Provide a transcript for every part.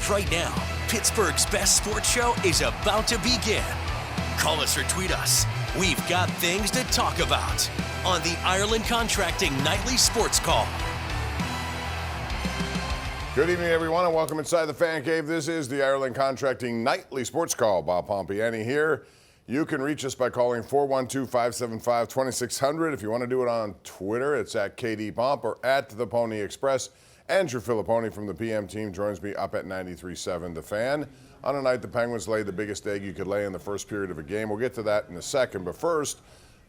right now. Pittsburgh's best sports show is about to begin. Call us or tweet us. We've got things to talk about on the Ireland Contracting Nightly Sports Call. Good evening, everyone, and welcome inside the Fan Cave. This is the Ireland Contracting Nightly Sports Call. Bob Pompeani here. You can reach us by calling 412-575-2600. If you want to do it on Twitter, it's at KDPomp or at the Pony Express. Andrew Fillipponi from the PM team joins me up at 93.7 The Fan. On a night the Penguins laid the biggest egg you could lay in the first period of a game. We'll get to that in a second. But first,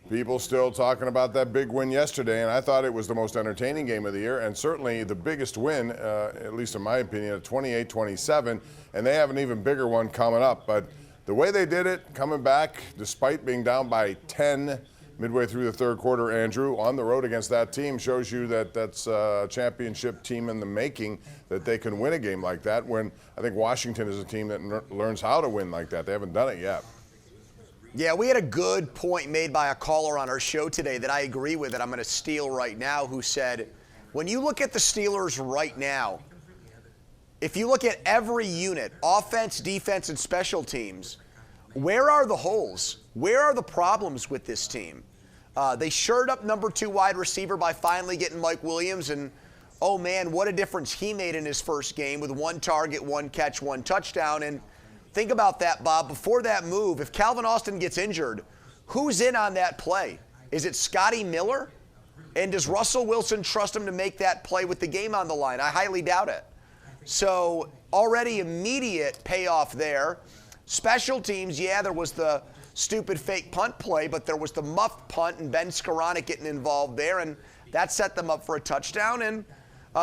people still talking about that big win yesterday, and I thought it was the most entertaining game of the year and certainly the biggest win, at least in my opinion, at 28-27, and they have an even bigger one coming up. But the way they did it, coming back despite being down by 10 midway through the third quarter, Andrew, on the road against that team shows you that that's a championship team in the making, that they can win a game like that when I think Washington is a team that learns how to win like that. They haven't done it yet. Yeah, we had a good point made by a caller on our show today that I agree with, that I'm going to steal right now, who said, when you look at the Steelers right now, if you look at every unit, offense, defense, and special teams, where are the holes? Where are the problems with this team? They shored up number 2 wide receiver by finally getting Mike Williams, and oh man, what a difference he made in his first game with 1 target, 1 catch, 1 touchdown. And think about that, Bob. Before that move, if Calvin Austin gets injured, who's in on that play? Is it Scotty Miller? And does Russell Wilson trust him to make that play with the game on the line? I highly doubt it. So already immediate payoff there. Special teams, yeah, there was the stupid fake punt play, but there was the muffed punt and Ben Skoranek getting involved there, and that set them up for a touchdown. And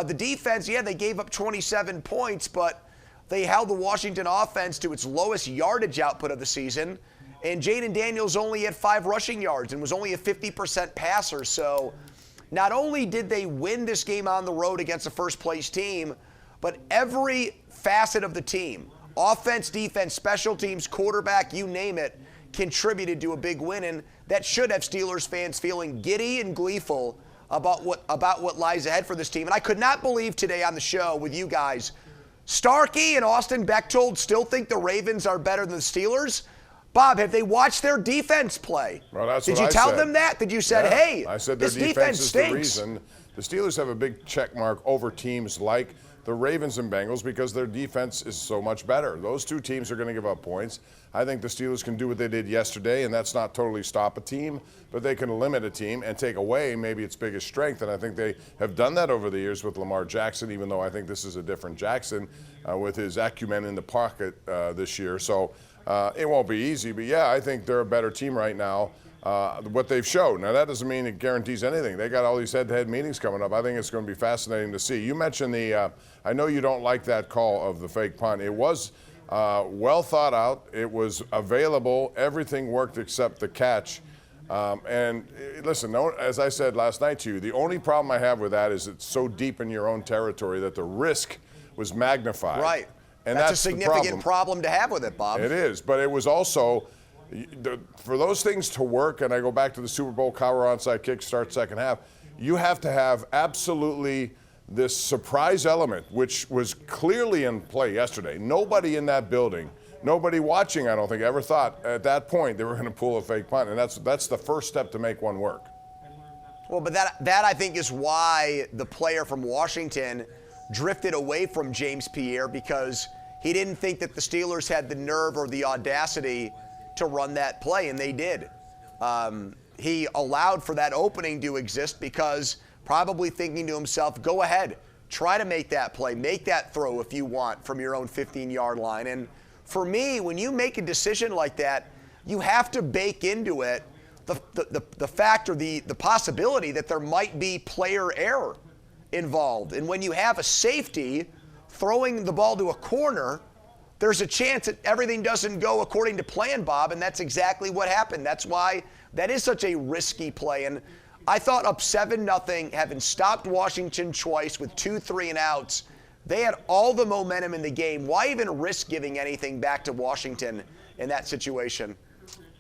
the defense, yeah, they gave up 27 points, but they held the Washington offense to its lowest yardage output of the season. And Jaden Daniels only had 5 rushing yards and was only a 50% passer. So not only did they win this game on the road against a first-place team, but every facet of the team, offense, defense, special teams, quarterback, you name it, contributed to a big win. And that should have Steelers fans feeling giddy and gleeful about what lies ahead for this team. And I could not believe today on the show with you guys, Starkey and Austin Bechtold still think the Ravens are better than the Steelers. Bob, have they watched their defense play? Well, that's Did what you I tell said. them that? Did you say, Yeah, hey, I said their this defense is stinks? the reason. The Steelers have a big check mark over teams like the Ravens and Bengals because their defense is so much better. Those two teams are going to give up points. I think the Steelers can do what they did yesterday, and that's not totally stop a team, but they can limit a team and take away maybe its biggest strength. And I think they have done that over the years with Lamar Jackson, even though I think this is a different Jackson with his acumen in the pocket this year. So it won't be easy, but yeah, I think they're a better team right now. What they've shown. Now, that doesn't mean it guarantees anything. They got all these head-to-head meetings coming up. I think it's going to be fascinating to see. You mentioned I know you don't like that call of the fake punt. It was well thought out. It was available. Everything worked except the catch. And listen, as I said last night to you, the only problem I have with that is it's so deep in your own territory that the risk was magnified. Right. And that's a significant problem to have with it, Bob. It is, but it was also, for those things to work, and I go back to the Super Bowl cower onside kick start second half, you have to have absolutely this surprise element, which was clearly in play yesterday. Nobody in that building, nobody watching, I don't think, ever thought at that point they were going to pull a fake punt, and that's the first step to make one work. Well, but that I think is why the player from Washington drifted away from James Pierre, because he didn't think that the Steelers had the nerve or the audacity to run that play, and they did. He allowed for that opening to exist because probably thinking to himself, go ahead, try to make that play, make that throw if you want from your own 15-yard line. And for me, when you make a decision like that, you have to bake into it the fact or the possibility that there might be player error involved. And when you have a safety throwing the ball to a corner, there's a chance that everything doesn't go according to plan, Bob, and that's exactly what happened. That's why that is such a risky play. And I thought up 7-0, having stopped Washington twice with 2 3-and-outs, they had all the momentum in the game. Why even risk giving anything back to Washington in that situation?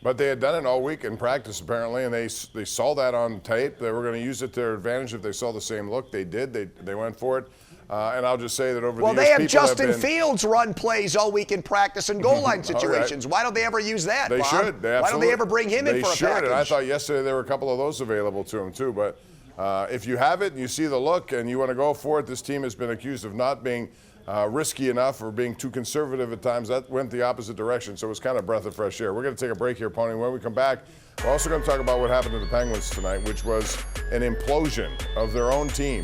But they had done it all week in practice, apparently, and they saw that on tape. They were going to use it to their advantage if they saw the same look. They did. They went for it. And I'll just say that over the years, they have people Justin have been, Fields run plays all week in practice and goal line situations. Right. Why don't they ever use that, They Bob? should. Why don't they ever bring him in for a package? They should, and I thought yesterday there were a couple of those available to him too. But if you have it and you see the look and you want to go for it, this team has been accused of not being risky enough or being too conservative at times. That went the opposite direction, so it was kind of a breath of fresh air. We're going to take a break here, Pony. When we come back, we're also going to talk about what happened to the Penguins tonight, which was an implosion of their own team.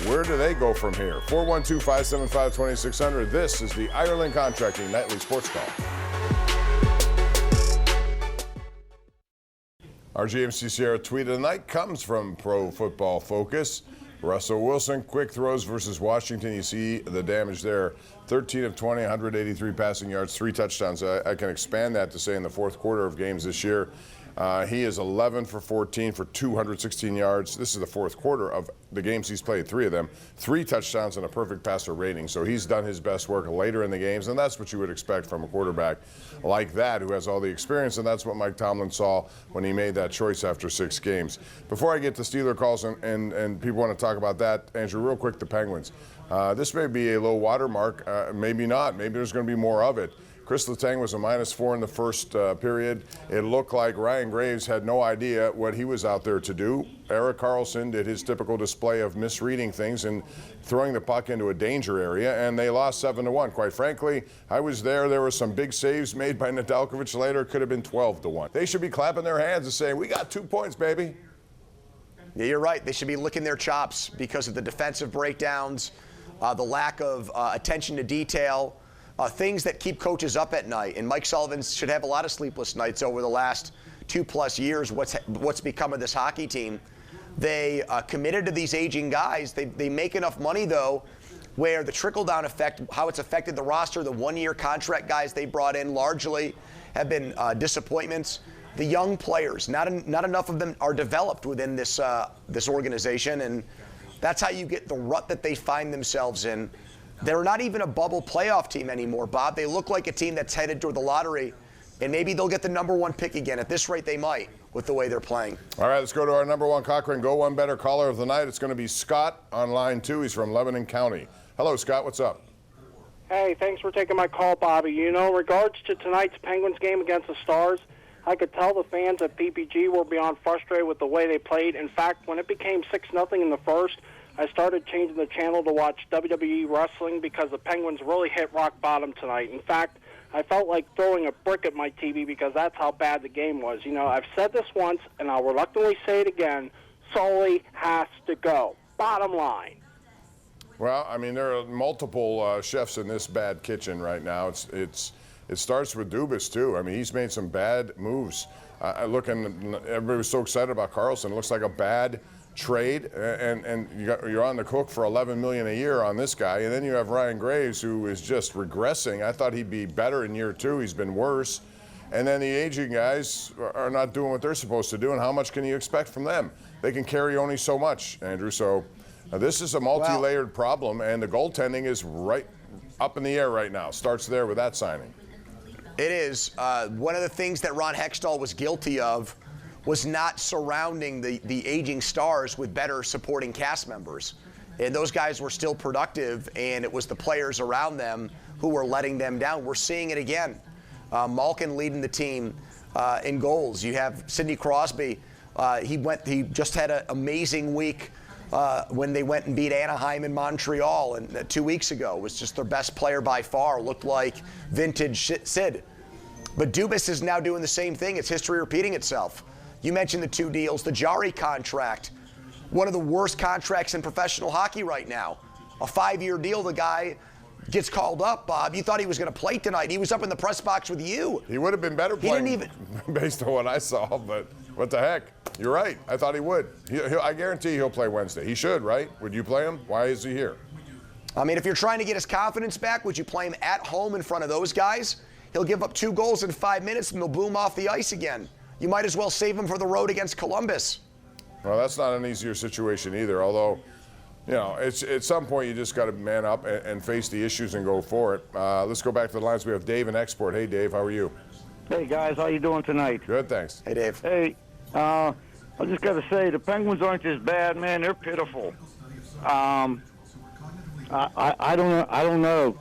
Where do they go from here? 412-575-2600. This is the Ireland Contracting Nightly Sports Call. Our GMC Sierra tweet of the night comes from Pro Football Focus. Russell Wilson, quick throws versus Washington. You see the damage there. 13 of 20, 183 passing yards, 3 touchdowns. I can expand that to say in the fourth quarter of games this year. He is 11 for 14 for 216 yards. This is the fourth quarter of the games he's played, 3 of them. 3 touchdowns and a perfect passer rating. So he's done his best work later in the games, and that's what you would expect from a quarterback like that who has all the experience, and that's what Mike Tomlin saw when he made that choice after 6 games. Before I get to Steeler calls and people want to talk about that, Andrew, real quick, the Penguins. This may be a low water mark, maybe not. Maybe there's going to be more of it. Chris Letang was a -4 in the first period. It looked like Ryan Graves had no idea what he was out there to do. Erik Karlsson did his typical display of misreading things and throwing the puck into a danger area, and they lost 7-1. Quite frankly, I was there. There were some big saves made by Nedeljkovic later. It could have been 12-1. They should be clapping their hands and saying, we got 2 points, baby. Yeah, you're right. They should be licking their chops because of the defensive breakdowns, the lack of attention to detail, things that keep coaches up at night. And Mike Sullivan should have a lot of sleepless nights over the last 2+ years. What's become of this hockey team? They committed to these aging guys. They make enough money, though, where the trickle-down effect, how it's affected the roster, the one-year contract guys they brought in largely have been disappointments. The young players, not enough of them are developed within this organization, and that's how you get the rut that they find themselves in. They're not even a bubble playoff team anymore, Bob. They look like a team that's headed toward the lottery, and maybe they'll get the #1 pick again. At this rate, they might, with the way they're playing. All right, let's go to our #1 Cochrane Go One Better caller of the night. It's going to be Scott on line 2. He's from Lebanon County. Hello, Scott. What's up? Hey, thanks for taking my call, Bobby. You know, in regards to tonight's Penguins game against the Stars, I could tell the fans at PPG were beyond frustrated with the way they played. In fact, when it became 6-0 in the first, I started changing the channel to watch WWE wrestling because the Penguins really hit rock bottom tonight. In fact, I felt like throwing a brick at my TV because that's how bad the game was. You know, I've said this once, and I'll reluctantly say it again. Sully has to go. Bottom line. Well, I mean, there are multiple chefs in this bad kitchen right now. It starts with Dubas, too. I mean, he's made some bad moves. Everybody was so excited about Karlsson. It looks like a bad trade, and you're on the hook for $11 million a year on this guy, and then you have Ryan Graves, who is just regressing. I thought he'd be better in year 2. He's been worse, and then the aging guys are not doing what they're supposed to do. And how much can you expect from them? They can carry only so much, Andrew. So this is a multi-layered problem, and the goaltending is right up in the air right now. Starts there with that signing. It is. One of the things that Ron Hextall was guilty of was not surrounding the aging stars with better supporting cast members. And those guys were still productive, and it was the players around them who were letting them down. We're seeing it again. Malkin leading the team in goals. You have Sidney Crosby. He just had an amazing week when they went and beat Anaheim and Montreal, and 2 weeks ago was just their best player by far. Looked like vintage Sid. But Dubas is now doing the same thing. It's history repeating itself. You mentioned the 2 deals. The Jari contract, one of the worst contracts in professional hockey right now. A 5-year deal. The guy gets called up, Bob. You thought he was going to play tonight. He was up in the press box with you. He would have been better playing based on what I saw, but what the heck? You're right. I thought he would. I guarantee he'll play Wednesday. He should, right? Would you play him? Why is he here? I mean, if you're trying to get his confidence back, would you play him at home in front of those guys? He'll give up 2 goals in 5 minutes, and they'll boom off the ice again. You might as well save him for the road against Columbus. Well, that's not an easier situation either, although, you know, it's at some point you just got to man up and face the issues and go for it. Let's go back to the lines. We have Dave in Export. Hey, Dave, how are you? Hey, guys, how you doing tonight? Good, thanks. Hey, Dave. Hey, I just got to say, the Penguins aren't just bad, man. They're pitiful. I don't know.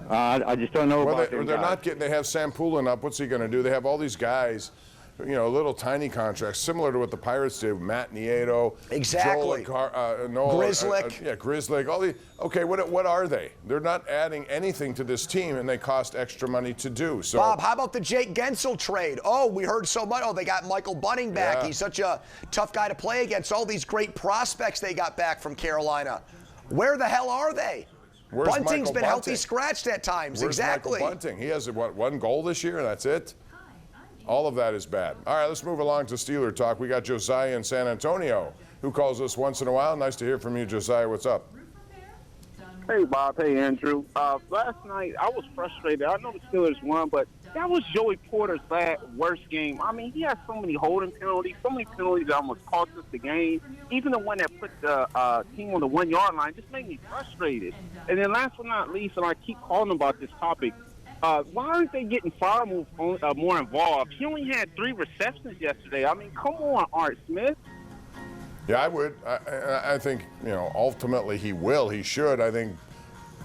I just don't know about them They're guys. not getting. They have Sam Poulin up. What's he going to do? They have all these guys, little tiny contracts, similar to what the Pirates did. Matt Nieto, Exactly. Noel, Grizzlick. Grizzlick. All these. Okay, what are they? They're not adding anything to this team, and they cost extra money to do. So, Bob, how about the Jake Gensel trade? Oh, we heard so much. Oh, they got Michael Bunting back. Yeah. He's such a tough guy to play against. All these great prospects they got back from Carolina. Where the hell are they? Where's Bunting's Michael been Bunting? healthy scratched at times. Where's Exactly. Michael Bunting? He has, one goal this year, and that's it? All of that is bad. All right, let's move along to Steeler talk. We got Josiah in San Antonio, who calls us once in a while. Nice to hear from you, Josiah. What's up? Hey, Bob. Hey, Andrew. Last night, I was frustrated. I know the Steelers won, but that was Joey Porter's worst game. I mean, he had so many holding penalties, so many penalties that almost cost us the game. Even the one that put the team on the 1 yard line just made me frustrated. And then last but not least, and I keep calling about this topic, why aren't they getting far more involved? He only had 3 receptions yesterday. I mean, come on, Art Smith. Yeah, I would. I think, ultimately he will. He should. I think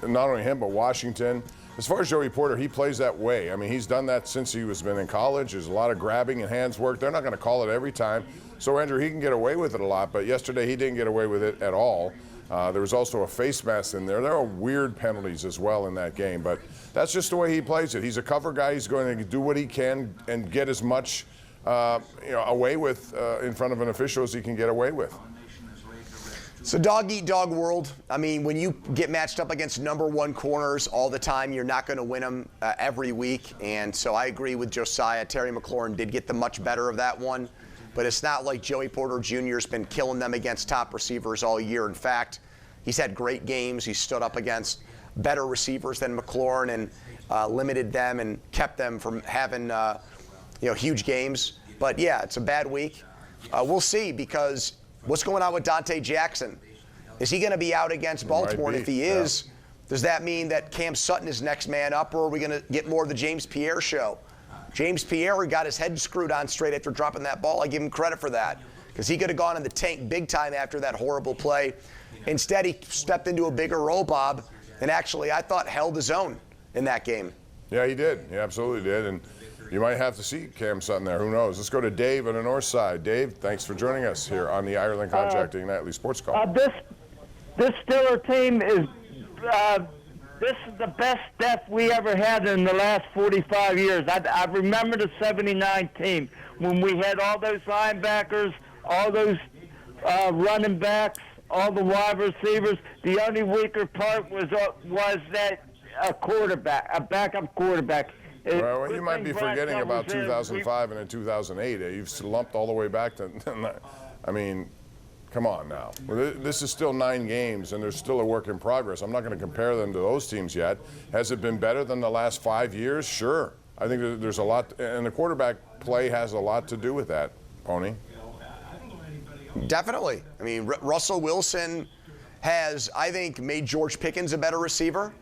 not only him, but Washington. As far as Joey Porter, he plays that way. I mean, he's done that since he was been in college. There's a lot of grabbing and hands work. They're not going to call it every time. So, Andrew, he can get away with it a lot, but yesterday he didn't get away with it at all. There was also a face mask in there. There are weird penalties as well in that game, but that's just the way he plays it. He's a cover guy. He's going to do what he can and get as much away with in front of an official as he can get away with. It's a dog-eat-dog world. I mean, when you get matched up against number 1 corners all the time, you're not going to win them every week. And so I agree with Josiah. Terry McLaurin did get the much better of that one. But it's not like Joey Porter Jr. has been killing them against top receivers all year. In fact, he's had great games. He stood up against better receivers than McLaurin and limited them and kept them from having huge games. But, yeah, it's a bad week. We'll see, because what's going on with Dante Jackson? Is he going to be out against Baltimore? And if he is, does that mean that Cam Sutton is next man up, or are we going to get more of the James Pierre show? James Pierre got his head screwed on straight after dropping that ball. I give him credit for that, because he could have gone in the tank big time after that horrible play. Instead, he stepped into a bigger role, Bob, and actually I thought held his own in that game. Yeah, he did. He absolutely did. And you might have to see Cam Sutton there. Who knows? Let's go to Dave on the north side. Dave, thanks for joining us here on the Ireland Contracting Nightly Sports Call. This Steeler team is this is the best depth we ever had in the last 45 years. I remember the '79 team when we had all those linebackers, all those running backs, all the wide receivers. The only weaker part was that a backup quarterback. Well, you might be forgetting about 2005 and 2008. You've slumped all the way back to, I mean, come on now. This is still 9 games, and there's still a work in progress. I'm not going to compare them to those teams yet. Has it been better than the last 5 years? Sure. I think there's a lot, and the quarterback play has a lot to do with that, Pony. Definitely. I mean, Russell Wilson has, I think, made George Pickens a better receiver.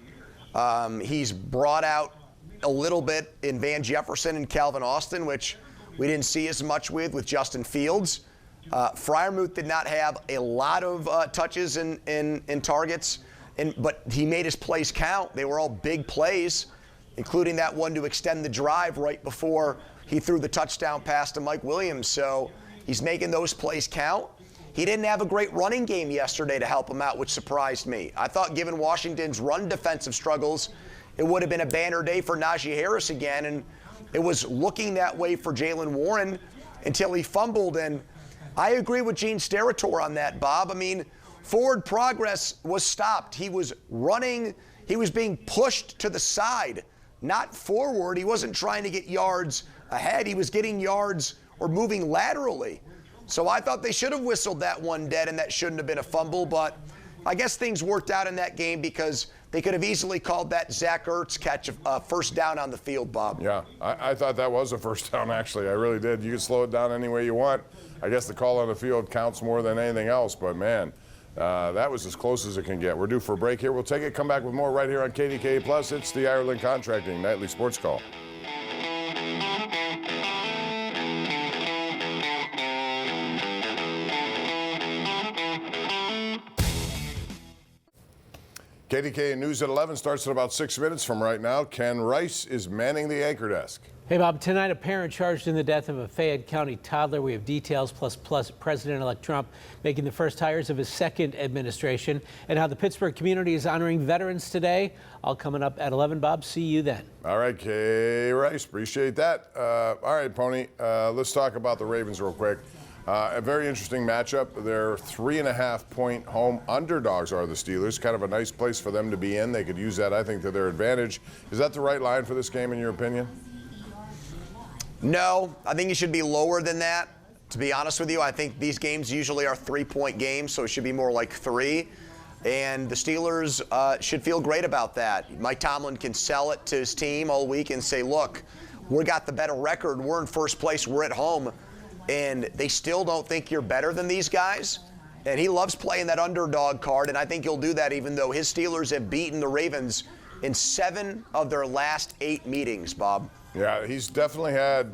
He's brought out a little bit in Van Jefferson and Calvin Austin, which we didn't see as much with Justin Fields. Freiermuth did not have a lot of touches in targets, but he made his plays count. They were all big plays, including that one to extend the drive right before he threw the touchdown pass to Mike Williams. So he's making those plays count. He didn't have a great running game yesterday to help him out, which surprised me. I thought given Washington's run defensive struggles, it would have been a banner day for Najee Harris again, and it was looking that way for Jaylen Warren until he fumbled. And I agree with Gene Steratore on that, Bob. I mean, forward progress was stopped. He was running. He was being pushed to the side, not forward. He wasn't trying to get yards ahead. He was getting yards or moving laterally. So I thought they should have whistled that one dead, and that shouldn't have been a fumble. But I guess things worked out in that game because they could have easily called that Zach Ertz catch a first down on the field, Bob. Yeah, I thought that was a first down, actually. I really did. You can slow it down any way you want. I guess the call on the field counts more than anything else, but, man, that was as close as it can get. We're due for a break here. We'll take it, come back with more right here on KDKA+. It's the Ireland Contracting Nightly Sports Call. KDKA News at 11 starts in about 6 minutes from right now. Ken Rice is manning the anchor desk. Hey, Bob, tonight a parent charged in the death of a Fayette County toddler. We have details plus President-elect Trump making the first hires of his second administration and how the Pittsburgh community is honoring veterans today. All coming up at 11, Bob. See you then. All right, K. Rice, appreciate that. All right, Pony, let's talk about the Ravens real quick. A very interesting matchup. They're 3.5-point home underdogs are the Steelers. Kind of a nice place for them to be in. They could use that, I think, to their advantage. Is that the right line for this game, in your opinion? No, I think you should be lower than that. To be honest with you, I think these games usually are 3-point games, so it should be more like 3. And the Steelers should feel great about that. Mike Tomlin can sell it to his team all week and say, look, we got the better record. We're in first place. We're at home. And they still don't think you're better than these guys. And he loves playing that underdog card, and I think he'll do that even though his Steelers have beaten the Ravens in 7 of their last 8 meetings, Bob. Yeah, he's definitely had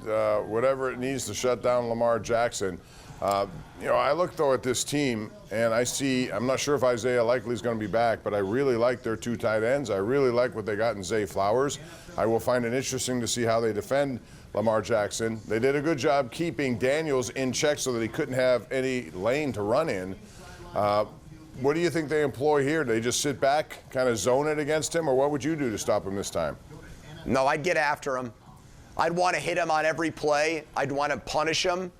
whatever it needs to shut down Lamar Jackson. I look, though, at this team, and I see, I'm not sure if Isaiah Likely is going to be back, but I really like their 2 tight ends. I really like what they got in Zay Flowers. I will find it interesting to see how they defend Lamar Jackson. They did a good job keeping Daniels in check so that he couldn't have any lane to run in. What do you think they employ here? Do they just sit back, kind of zone it against him, or what would you do to stop him this time? No, I'd get after him. I'd want to hit him on every play. I'd want to punish him.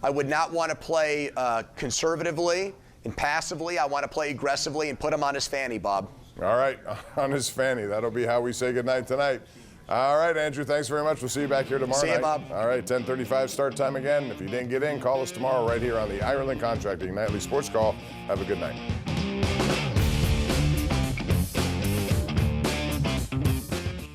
I would not want to play conservatively and passively. I want to play aggressively and put him on his fanny, Bob. All right, on his fanny. That'll be how we say goodnight tonight. All right, Andrew, thanks very much. We'll see you back here tomorrow night. See you, Bob. All right, 10:35 start time again. If you didn't get in, call us tomorrow right here on the Ireland Contracting Nightly Sports Call. Have a good night.